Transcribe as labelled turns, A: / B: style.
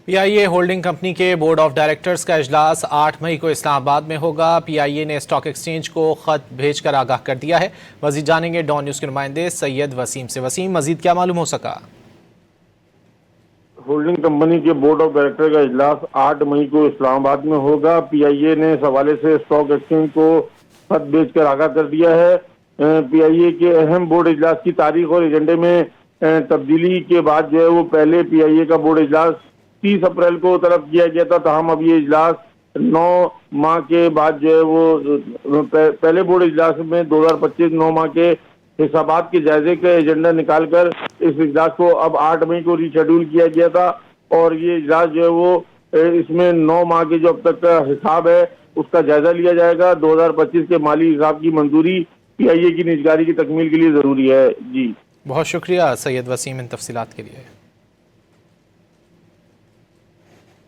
A: PIA holding company के board of directors का इजलास 8 मई को इस्लामाबाद में होगा। पीआईए ने स्टॉक एक्सचेंज को खत भेजकर आगाह कर दिया है। मजीद जानेंगे डॉन न्यूज के नुमाइंदे सैयद वसीम से। वसीम, मजीद क्या मालूम हो सका?
B: होल्डिंग कंपनी के बोर्ड ऑफ डायरेक्टर का इजलास 8 मई को इस्लामाबाद में होगा। पीआईए ने इस हवाले से स्टॉक एक्सचेंज को खत भेजकर आगाह कर दिया है। पीआईए के अहम बोर्ड इजलास की तारीख और एजेंडे में तब्दीली के बाद जो है वो पहले पीआईए का बोर्ड इजलास 30 अप्रैल को तलब किया गया था। ताहम अब ये इजलास 9 माह के बाद जो है वो पहले बोर्ड इजलास में 2025 9 माह के हिसाबात के जायजे का एजेंडा निकालकर इस इजलास को अब 8 मई को रीशेड्यूल किया गया था। और ये इजलास जो है वो इसमें 9 माह के जो अब तक का हिसाब है उसका जायजा लिया जाएगा। 2025 के माली हिसाब की मंजूरी पीआईए की निजगारी की तकमील के लिए जरूरी है। जी
A: बहुत शुक्रिया सैयद वसीम इन तफसीलात के लिए।